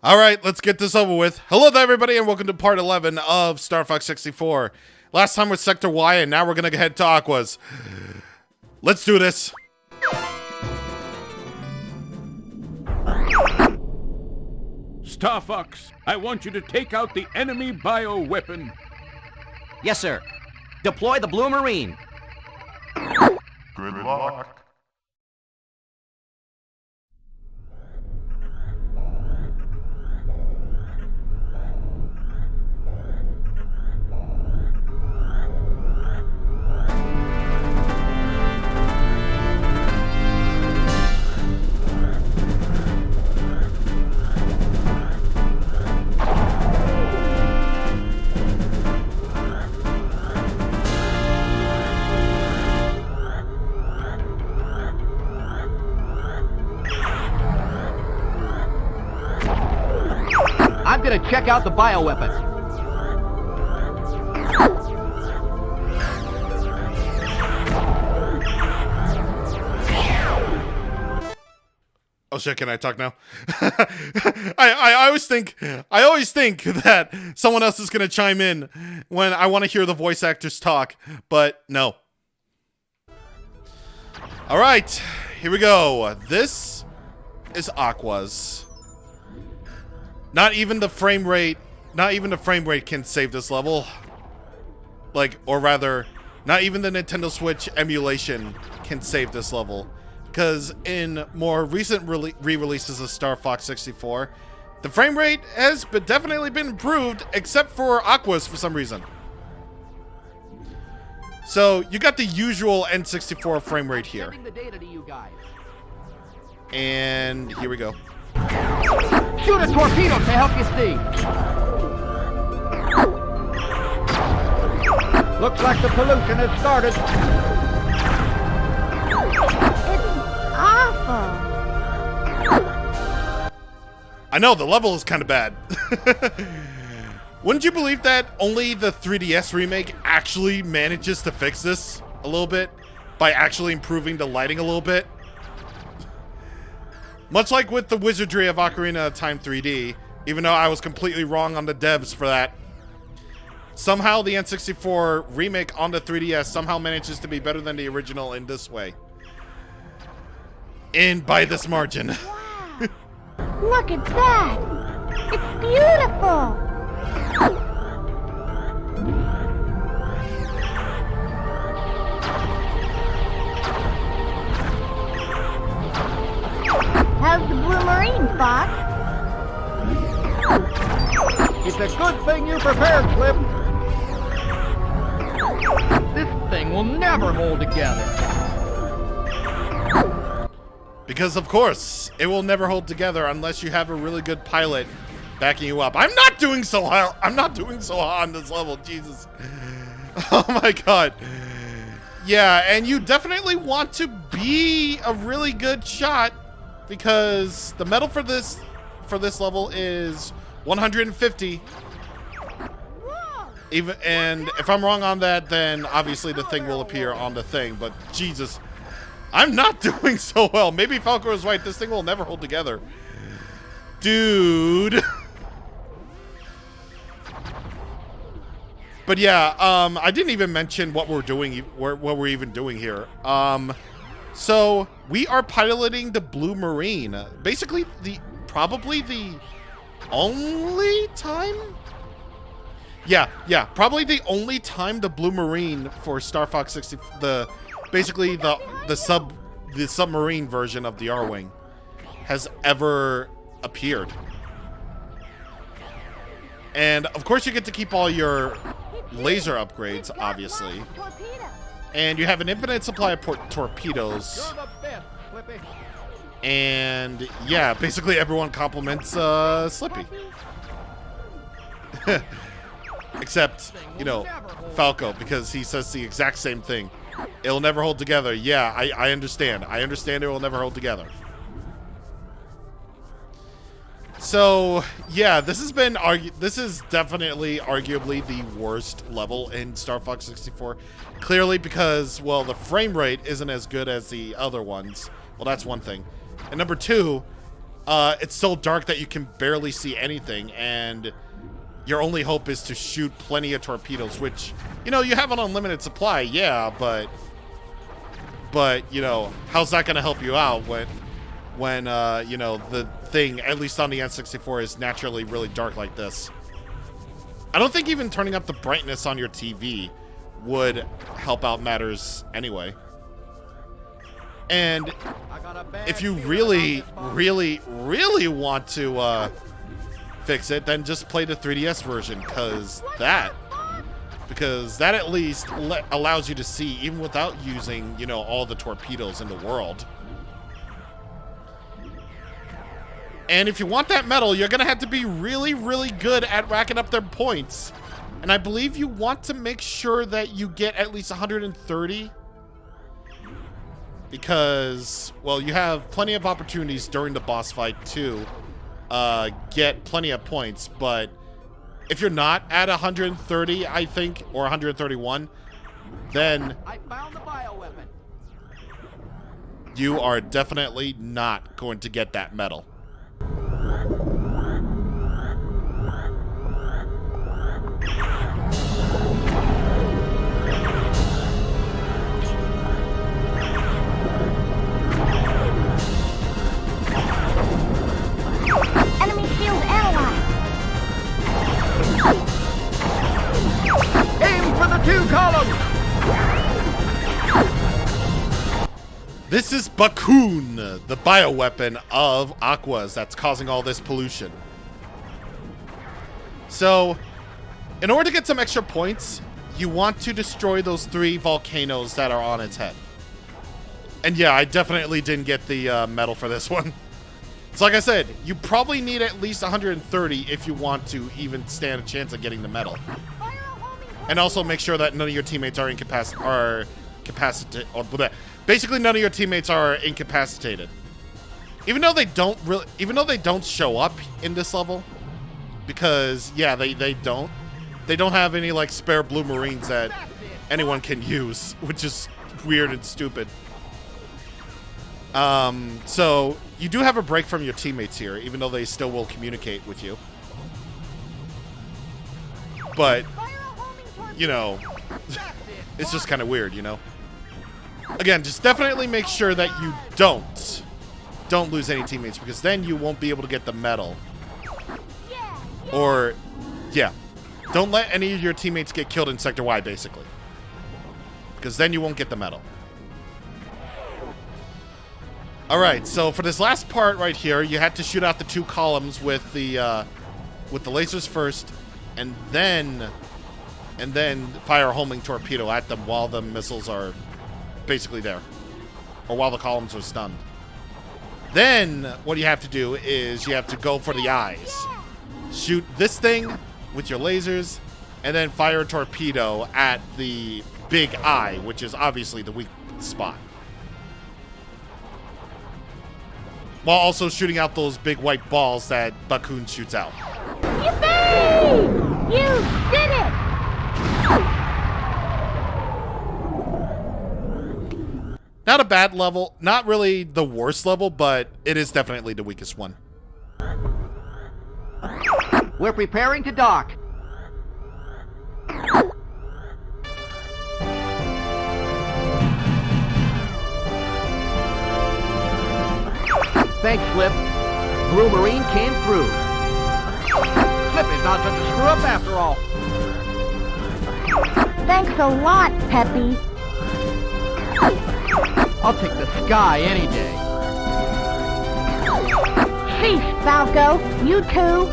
Alright, let's get this over with. Hello there, everybody, and welcome to part 11 of Star Fox 64. Last time was Sector Y, and now we're gonna head to Aquas. Let's do this. Star Fox, I want you to take out the enemy bioweapon. Yes, sir. Deploy the Blue Marine. Good luck. I'm gonna check out the bioweapon. Oh shit, can I talk now? I always think that someone else is gonna chime in when I want to hear the voice actors talk, but no. Alright, here we go. This is Aquas. Not even the frame rate can save this level. Like, or rather, not even the Nintendo Switch emulation can save this level. Because in more recent re-releases of Star Fox 64, the frame rate has definitely been improved, except for Aquas for some reason. So, you got the usual N64 frame rate here. And here we go. Shoot a torpedo to help you see. Looks like the pollution has started. I know, the level is kind of bad. Wouldn't you believe that only the 3DS remake actually manages to fix this a little bit by actually improving the lighting a little bit? Much like with the wizardry of Ocarina of Time 3D, even though I was completely wrong on the devs for that, somehow the N64 remake on the 3DS somehow manages to be better than the original in this way. And by this margin. Wow. Look at that! It's beautiful! How's the Blue Marine, Fox? It's a good thing you prepared, Flip. This thing will never hold together. Because, of course, it will never hold together unless you have a really good pilot backing you up. I'm not doing so hot. I'm not doing so hot on this level. Jesus. Oh, my God. Yeah, and you definitely want to be a really good shot, because the medal for this level is 150. And if I'm wrong on that, then obviously the thing will appear on the thing. But Jesus, I'm not doing so well. Maybe Falco is right. This thing will never hold together, dude. But yeah, I didn't even mention what we're doing, what we're even doing here. So we are piloting the Blue Marine. Basically, probably the only time. Yeah, probably the only time the Blue Marine for Star Fox 60, basically the submarine version of the R-Wing has ever appeared. And of course, you get to keep all your laser upgrades, obviously. And you have an infinite supply of torpedoes. And yeah, basically everyone compliments Slippy. Except, you know, Falco, because he says the exact same thing. It'll never hold together. Yeah, I understand. I understand it will never hold together. So, yeah, this is definitely arguably the worst level in Star Fox 64. Clearly because, well, the frame rate isn't as good as the other ones. Well, that's one thing. And number two, it's so dark that you can barely see anything, and your only hope is to shoot plenty of torpedoes, which, you know, you have an unlimited supply, yeah, but you know, how's that going to help you out when you know, the thing, at least on the N64, is naturally really dark like this? I don't think even turning up the brightness on your TV would help out matters anyway. And if you really, really, really want to fix it, then just play the 3DS version, because that at least allows you to see, even without using, you know, all the torpedoes in the world. And if you want that medal, you're going to have to be really, really good at racking up their points. And I believe you want to make sure that you get at least 130. Because, well, you have plenty of opportunities during the boss fight to get plenty of points. But if you're not at 130, I think, or 131, then I found the bioweapon. you are definitely not going to get that medal. Enemy shield analyzed. Aim for the 2 columns. This is Bakun, the bioweapon of Aquas that's causing all this pollution. So, in order to get some extra points, you want to destroy those 3 volcanoes that are on its head. And yeah, I definitely didn't get the medal for this one. So like I said, you probably need at least 130 if you want to even stand a chance of getting the medal. And also make sure that none of your teammates are incapacitated. Basically, none of your teammates are incapacitated. Even though they don't show up in this level, because yeah, they don't have any like spare blue marines that anyone can use, which is weird and stupid. So you do have a break from your teammates here, even though they still will communicate with you. But you know, it's just kind of weird, you know. Again, just definitely make sure that you don't lose any teammates, because then you won't be able to get the medal. Or, yeah, don't let any of your teammates get killed in Sector Y, basically, because then you won't get the medal. All right, so for this last part right here, you had to shoot out the 2 columns with the lasers first, and then fire a homing torpedo at them while the missiles are basically there, or while the columns are stunned. Then what you have to do is you have to go for the eyes. Shoot this thing with your lasers, and then fire a torpedo at the big eye, which is obviously the weak spot, while also shooting out those big white balls that Bakun shoots out. Yippee! You did it! Not a bad level, not really the worst level, but it is definitely the weakest one. We're preparing to dock. Thanks, Flip. Blue Marine came through. Flip is not such a screw-up after all. Thanks a lot, Peppy. I'll take the sky any day. Cease, Falco. You too.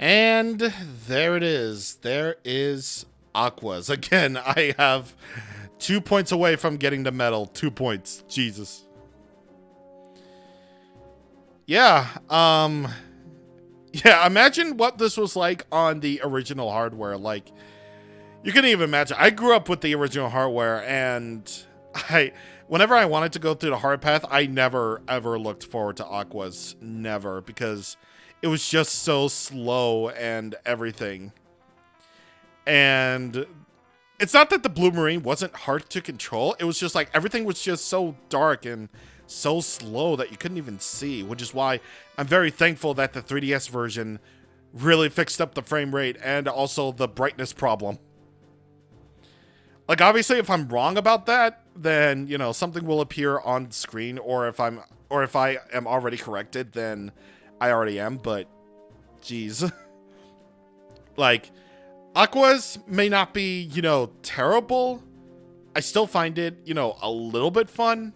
And there it is. There is Aquas. Again, I have 2 points away from getting the medal. 2 points. Jesus. Yeah, yeah, imagine what this was like on the original hardware. Like, you can even imagine. I grew up with the original hardware, and whenever I wanted to go through the hard path, I never ever looked forward to Aquas. Never, because it was just so slow and everything. And it's not that the Blue Marine wasn't hard to control. It was just like everything was just so dark and so slow that you couldn't even see, which is why I'm very thankful that the 3DS version really fixed up the frame rate and also the brightness problem. Like, obviously, if I'm wrong about that, then, you know, something will appear on screen, or if I am already corrected, then I already am, but geez. Like, Aquas may not be, you know, terrible. I still find it, you know, a little bit fun,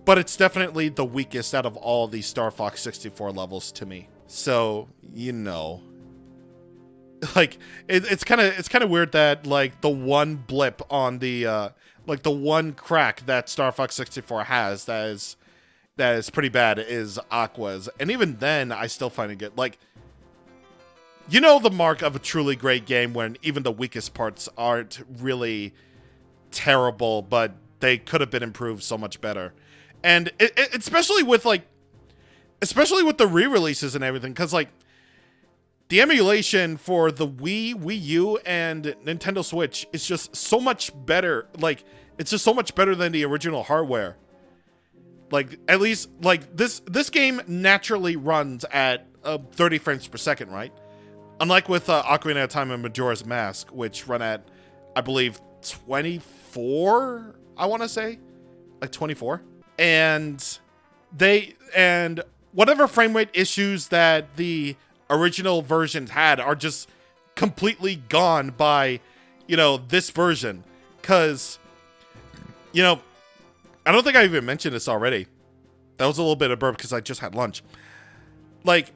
but it's definitely the weakest out of all the Star Fox 64 levels to me. So, you know, like it's kind of weird that like the one blip on the like the one crack that Star Fox 64 has that is pretty bad is Aquas, and even then I still find it good. Like, you know, the mark of a truly great game when even the weakest parts aren't really terrible, but they could have been improved so much better. And especially with the re-releases and everything, because like the emulation for the Wii, Wii U, and Nintendo Switch is just so much better. Like, it's just so much better than the original hardware. Like, at least like this game naturally runs at 30 frames per second, right? Unlike with Ocarina of Time and Majora's Mask, which run at, I believe, 24. I want to say, like 24. And whatever frame rate issues that the original versions had are just completely gone by, you know, this version. Because, you know, I don't think I even mentioned this already. That was a little bit of burp because I just had lunch. Like,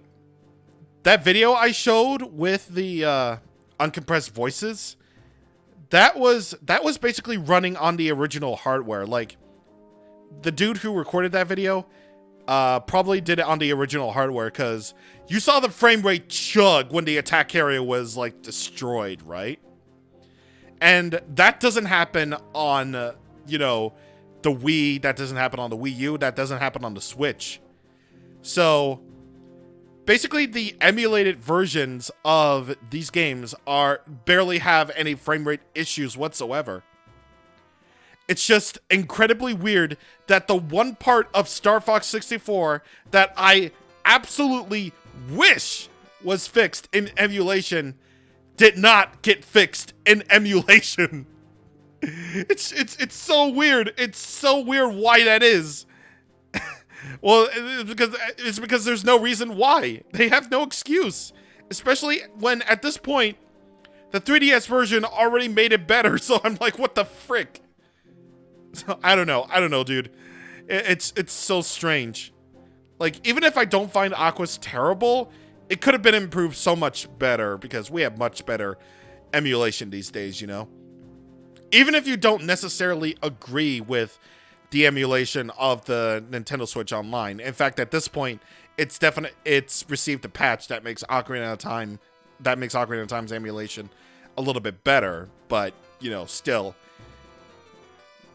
that video I showed with the uncompressed voices, that was basically running on the original hardware. Like, the dude who recorded that video probably did it on the original hardware, because you saw the frame rate chug when the attack area was like destroyed, right? And that doesn't happen on, you know, the Wii. That doesn't happen on the Wii U. That doesn't happen on the Switch. So basically, the emulated versions of these games barely have any frame rate issues whatsoever. It's just incredibly weird that the one part of Star Fox 64 that I absolutely wish was fixed in emulation did not get fixed in emulation. It's so weird. It's so weird why that is. Well, it's because there's no reason why. They have no excuse. Especially when, at this point, the 3DS version already made it better. So I'm like, what the frick? So, I don't know, dude. It's so strange. Like, even if I don't find Aquas terrible, it could have been improved so much better, because we have much better emulation these days, you know? Even if you don't necessarily agree with the emulation of the Nintendo Switch Online. In fact, at this point, it's received a patch that makes Ocarina of Time's emulation a little bit better, but, you know, still,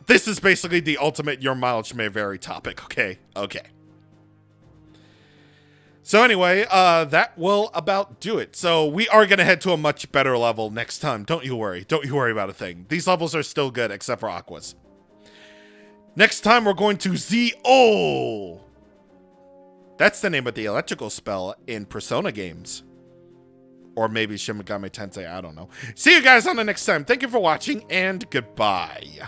this is basically the ultimate your mileage may vary topic, okay? Okay. So anyway, that will about do it. So we are going to head to a much better level next time. Don't you worry. Don't you worry about a thing. These levels are still good, except for Aquas. Next time, we're going to Z-O! That's the name of the electrical spell in Persona games. Or maybe Shin Megami Tensei, I don't know. See you guys on the next time. Thank you for watching, and goodbye.